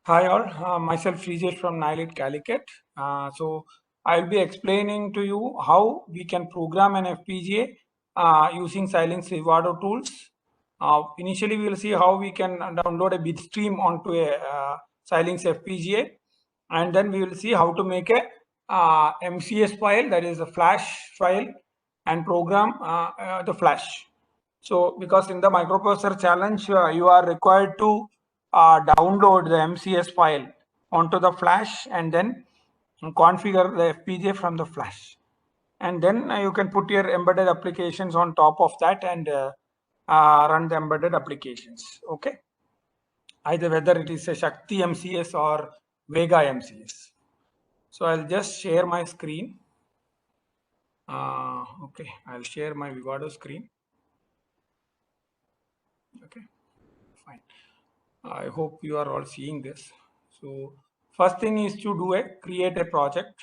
Hi all, myself Srijesh from Nilit Calicut. I'll be explaining to you how we can program an FPGA using Xilinx Vivado tools. Initially, we will see how we can download a bitstream onto a Xilinx FPGA, and then we will see how to make a MCS file, that is a flash file, and program the flash. So, because in the microprocessor challenge, you are required to download the MCS file onto the flash and then configure the FPGA from the flash. And then you can put your embedded applications on top of that and run the embedded applications. Okay. Either whether it is a Shakti MCS or Vega MCS. So I'll just share my screen. Okay, I'll share my Vivado screen. Okay, fine. I hope you are all seeing this. So first thing is to create a project.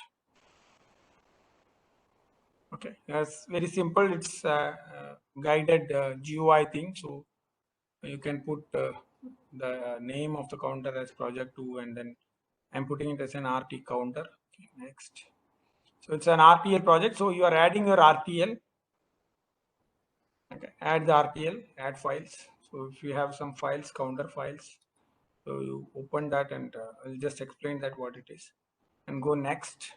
Okay, that's very simple. It's guided GUI thing. So you can put the name of the counter as project 2 and then I'm putting it as an RT counter. Okay, next. So it's an RTL project. So you are adding your RTL. Okay, add the RTL, add files. So if you have some files, counter files, so you open that and I'll just explain that what it is and go next.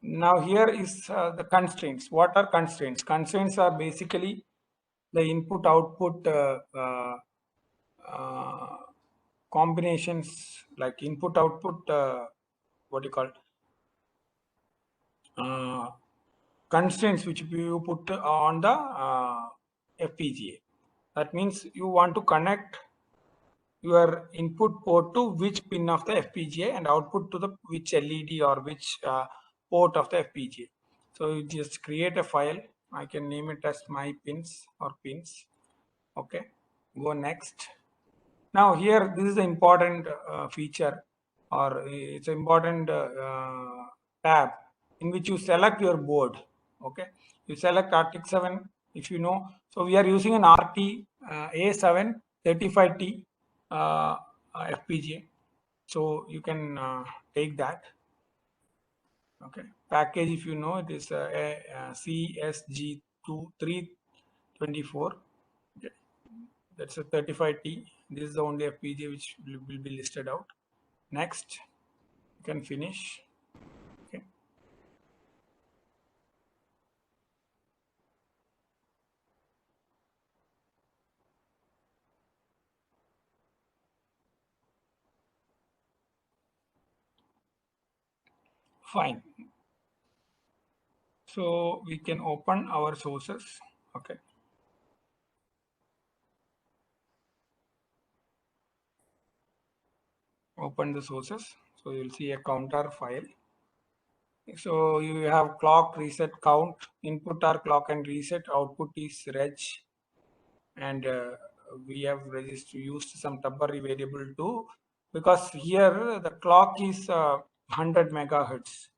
Now here is the constraints. What are constraints? Constraints are basically the input output uh, combinations, like input output, what do you call it? Constraints which you put on the FPGA. That means you want to connect your input port to which pin of the FPGA and output to the which LED or which port of the FPGA. So you just create a file. I can name it as my pins or pins. Okay, go next. Now here, this is the important feature or it's an important tab in which you select your board. Okay, you select RTX 7 if you know. So we are using an RT A7 35T FPGA. So you can take that. Okay, package if you know it is CSG2324. Okay. That's a 35T. This is the only FPGA which will be listed out. Next, you can finish. Okay. Fine. So we can open our sources. Okay. Open the sources. So you'll see a counter file. So you have clock, reset, count. Input are clock and reset. Output is reg. And we have used some temporary variable too, because here the clock is 100 megahertz.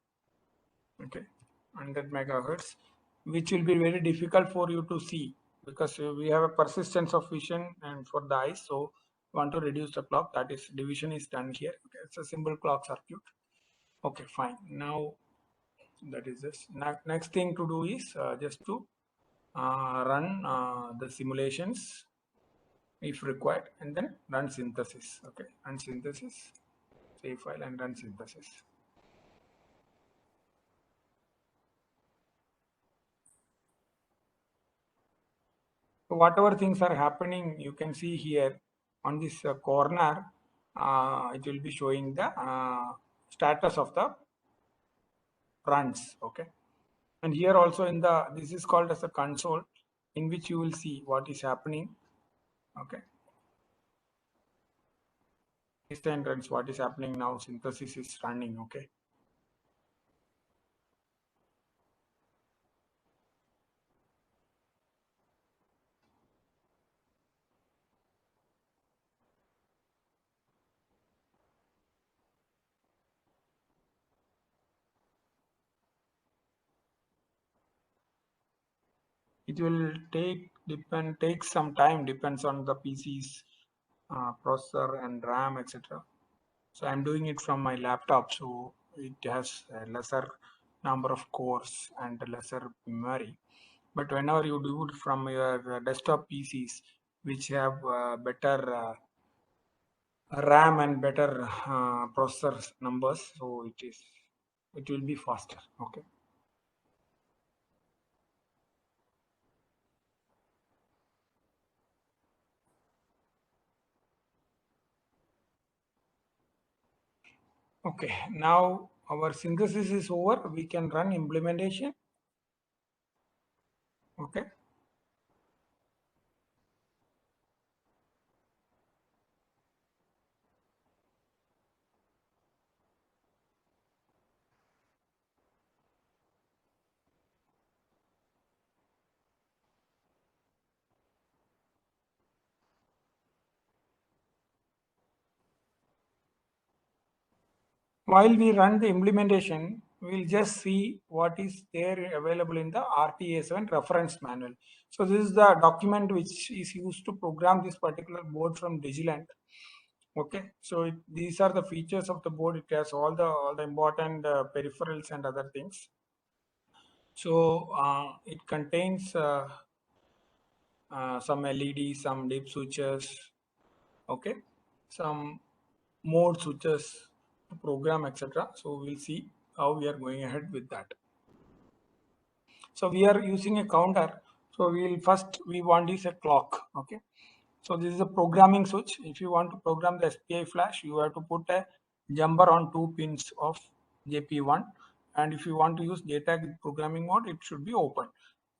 Okay, 100 megahertz, which will be very difficult for you to see because we have a persistence of vision and for the eyes. So want to reduce the clock, that is division is done here. Okay, it's a simple clock circuit. Okay, fine. Now that is this. Next thing to do is just to run the simulations if required and then run synthesis. Okay, run synthesis, save file and run synthesis. So whatever things are happening, you can see here on this corner, it will be showing the status of the runs. Okay, and here also in the, this is called as a console in which you will see what is happening. Okay, instant runs, what is happening now, synthesis is running. Okay, it will take some time, depends on the PC's processor and RAM, etc. So I'm doing it from my laptop, so it has a lesser number of cores and a lesser memory. But whenever you do it from your desktop PCs, which have better RAM and better processor numbers, so it will be faster. Okay. Okay. Now our synthesis is over. We can run implementation. Okay. While we run the implementation, we'll just see what is there available in the RTA7 reference manual. So this is the document which is used to program this particular board from Digiland. Okay, so these are the features of the board. It has all the important peripherals and other things. So it contains some LEDs, some dip switches, okay, some mode switches to program, etc. So we'll see how we are going ahead with that. So we are using a counter. So we want is a clock. Okay. So this is a programming switch. If you want to program the SPI flash, you have to put a jumper on 2 pins of JP1. And if you want to use JTAG programming mode, it should be open.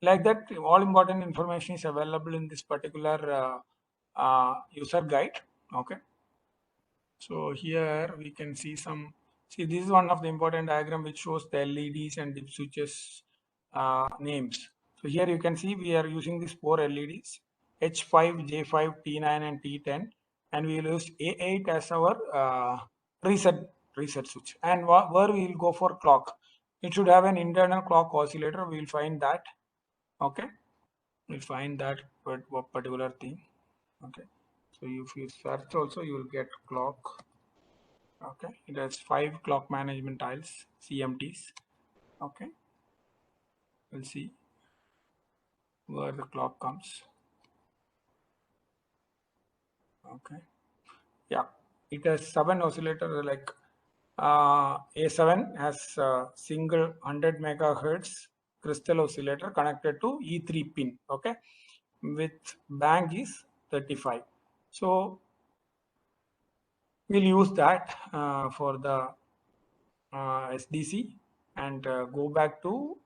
Like that, all important information is available in this particular user guide. Okay. So here we can see this is one of the important diagram which shows the LEDs and dip switches names. So here you can see we are using these 4 LEDs H5, J5, T9 and T10, and we will use A8 as our reset switch. And where we will go for clock, it should have an internal clock oscillator. We will find that. Okay, we'll find that particular thing. Okay, so if you search also, you will get clock. Okay, it has 5 clock management tiles, CMTs. Okay, we'll see where the clock comes. Okay, yeah, it has 7 oscillators. Like A7 has a single 100 megahertz crystal oscillator connected to E3 pin. Okay, with bank is 35. So we'll use that for the SDC and go back to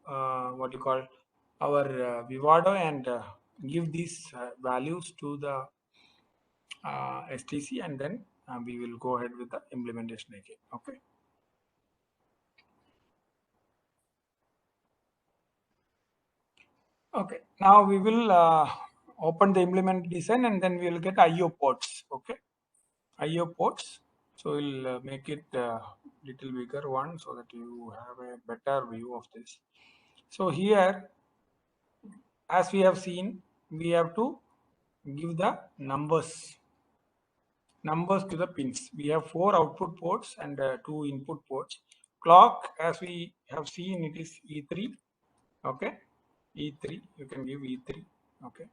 what you call our Vivado and give these values to the STC, and then we will go ahead with the implementation again. Okay. Okay. Now we will open the implement design and then we will get IO ports. Okay. IO ports. So we'll make it little bigger one so that you have a better view of this. So here, as we have seen, we have to give the numbers to the pins. We have 4 output ports and 2 input ports. Clock, as we have seen, it is E3. Okay, E3. You can give E3. Okay,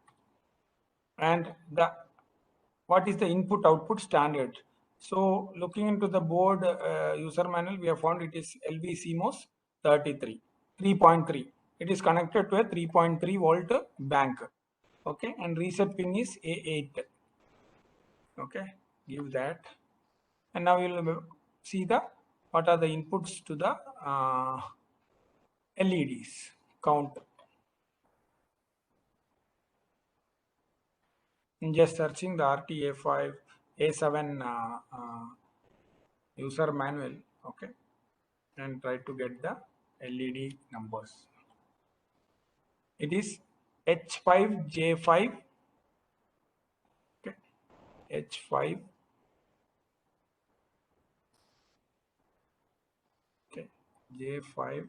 and the what is the input output standard? So looking into the board user manual, we have found it is LV CMOS 33, 3.3. It is connected to a 3.3 volt bank. Okay, and reset pin is A8. Okay, give that. And now you'll see the what are the inputs to the LEDs count. In just searching the RTA5 A7 user manual, okay, and try to get the LED numbers. It is H5J5, okay, H5, okay, J5,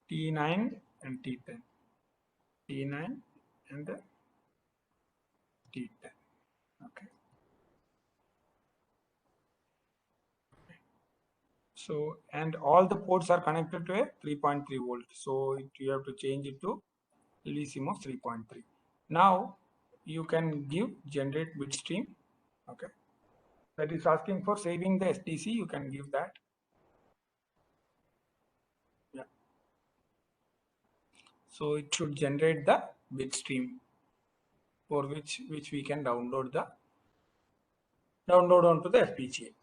T9 and T10, T9 and T10. Okay. So, and all the ports are connected to a 3.3 volt. So you have to change it to LVCMOS 3.3. Now you can give generate bit stream. Okay. That is asking for saving the SDC. You can give that. Yeah. So it should generate the bit stream for which we can download onto the FPGA.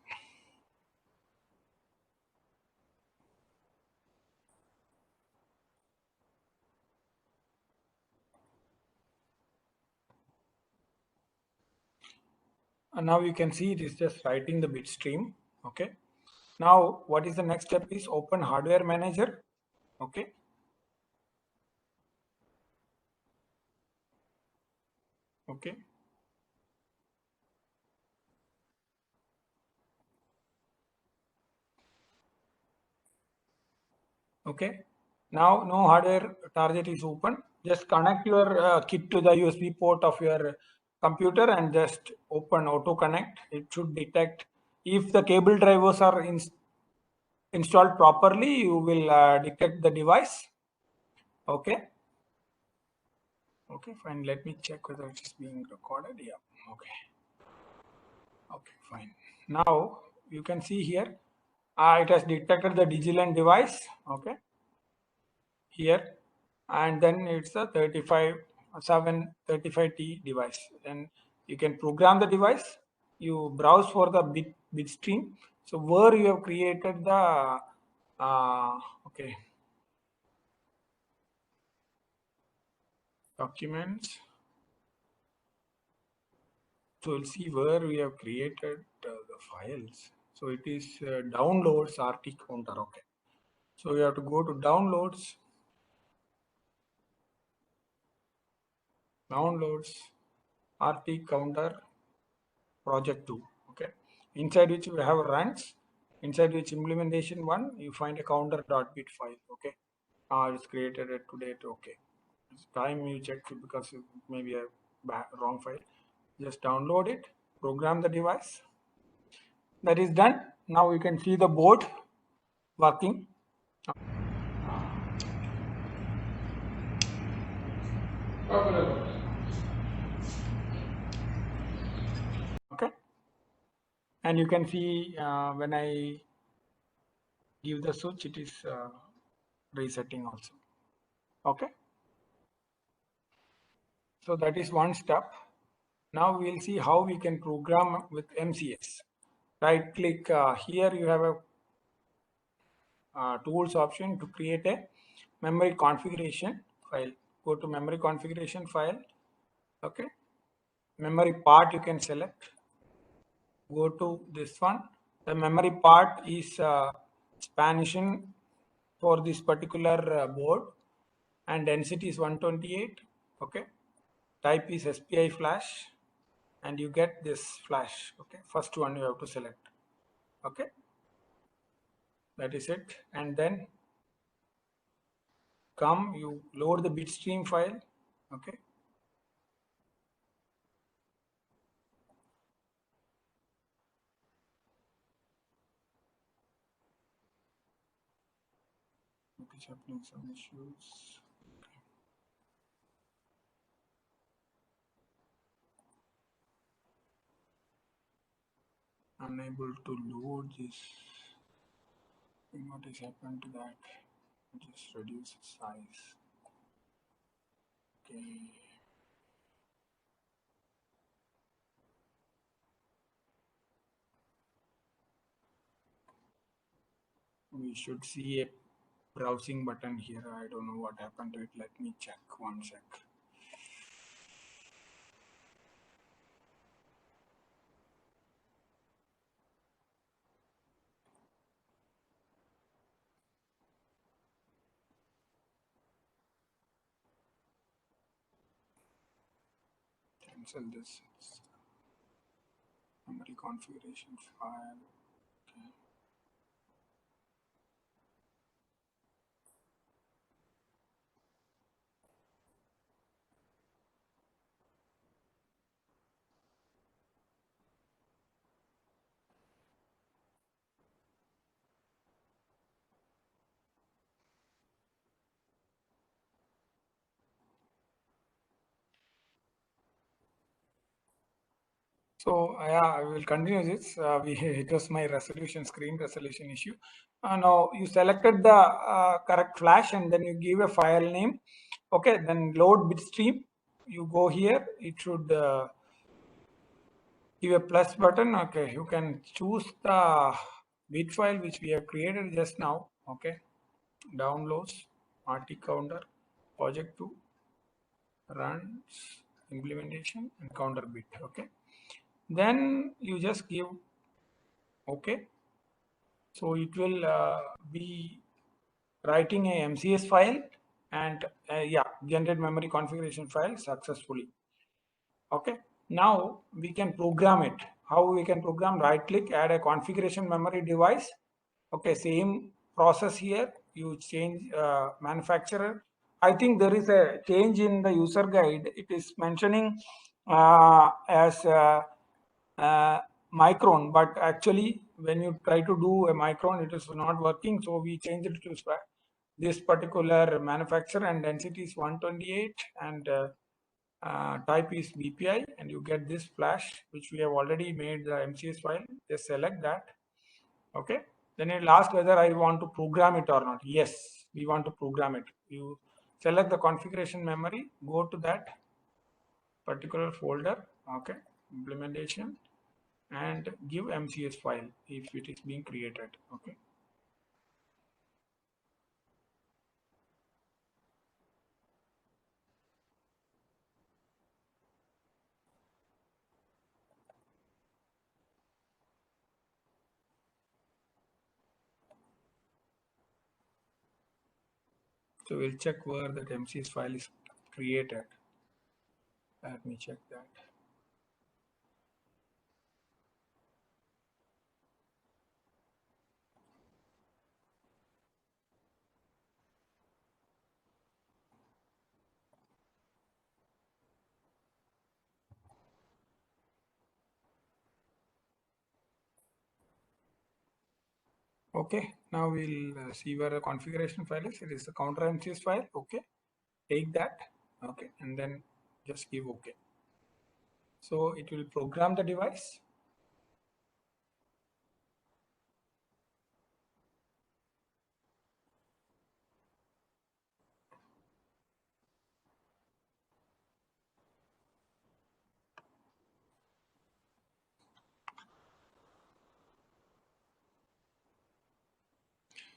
And now you can see it is just writing the bit stream. Okay. Now what is the next step is open hardware manager. Okay. Okay. Okay. Now no hardware target is open. Just connect your kit to the USB port of your computer and just open auto connect. It should detect if the cable drivers are installed properly, you will detect the device. Okay. Okay, fine. Let me check whether it is being recorded. Yeah. Okay. Okay, fine. Now you can see here, it has detected the Digiland device. Okay. Here, and then it's a 735T device. Then you can program the device. You browse for the bit stream. So where you have created the okay, documents. So we'll see where we have created the files. So it is downloads RT counter. Okay. So we have to go to downloads, RT counter project 2. Okay. Inside which we have runs, inside which implementation 1, you find a counter.bit file. Okay. It's created at today. Okay. It's time you check it because it may be a wrong file. Just download it, program the device. That is done. Now you can see the board working. Okay. And you can see when I give the switch, it is resetting also. Okay. So that is one step. Now we'll see how we can program with MCS. Right click here, you have a tools option to create a memory configuration file. Go to memory configuration file. Okay. Memory part you can select. Go to this one. The memory part is Spanischen for this particular board, and density is 128. Okay. Type is SPI flash, and you get this flash. Okay. First one you have to select. Okay. That is it. And then you load the bitstream file. Okay. It is happening some issues. Unable to load this. What has happened to that? Just reduce its size. Okay. We should see a browsing button here. I don't know what happened to it. Let me check one sec. Cancel this. It's memory configuration file. Okay. So yeah, I will continue this. It was my screen resolution issue. Now you selected the correct flash and then you give a file name. Okay, then load bitstream. You go here. It should give a plus button. Okay, you can choose the bit file which we have created just now. Okay, downloads, RT counter, project 2, runs, implementation, and counter bit. Okay, then you just give okay. So it will be writing a MCS file and yeah, generate memory configuration file successfully. Okay. Now we can program it. How we can program? Right click, add a configuration memory device. Okay, same process here. You change manufacturer. I think there is a change in the user guide. It is mentioning as micron, but actually when you try to do a micron, it is not working. So we changed it to this particular manufacturer, and density is 128 and type is BPI, and you get this flash which we have already made the MCS file. Just select that. Okay, then it will ask whether I want to program it or not. Yes, we want to program it. You select the configuration memory, go to that particular folder. Okay, implementation, and give MCS file if it is being created. Okay. So we'll check where that MCS file is created. Let me check that. Okay, now we'll see where the configuration file is. It is the counter MCS file. Okay, take that. Okay, and then just give OK. So it will program the device.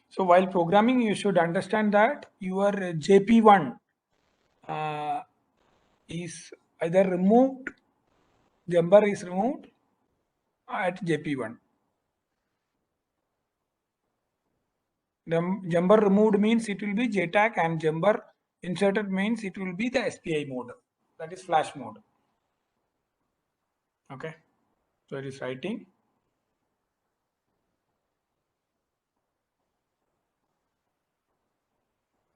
So while programming, you should understand that your JP1 is either removed, jumper is removed at JP1. Jumper removed means it will be JTAG, and jumper inserted means it will be the SPI mode. That is flash mode. Okay. So it is writing.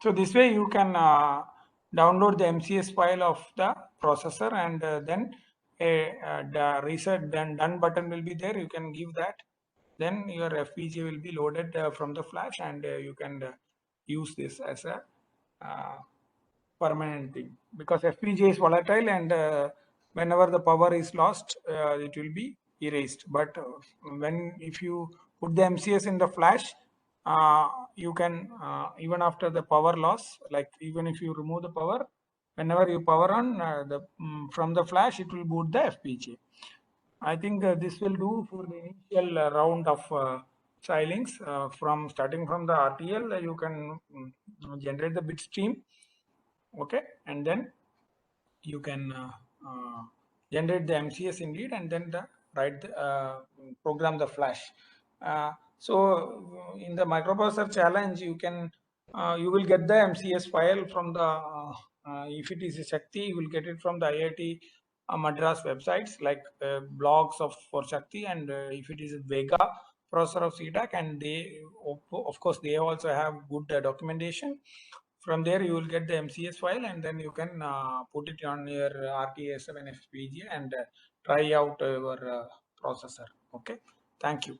So this way you can download the MCS file of the processor, and then the reset done button will be there. You can give that. Then your FPGA will be loaded from the flash, and you can use this as a permanent thing, because FPGA is volatile, and whenever the power is lost, it will be erased. But if you put the MCS in the flash, you can even after the power loss, like even if you remove the power, whenever you power on from the flash, it will boot the FPGA. I think this will do for the initial round of Xilinx. From starting from the RTL, you can generate the bit stream. Okay, and then you can generate the MCS indeed, and then write the program the flash. So in the microprocessor challenge, you will get the MCS file from the if it is a Shakti, you will get it from the IIT Madras websites, like blogs for Shakti, and if it is a Vega processor of CTAC, and they of course they also have good documentation. From there you will get the MCS file, and then you can put it on your RTA7 FPGA and try out your processor. Okay, thank you.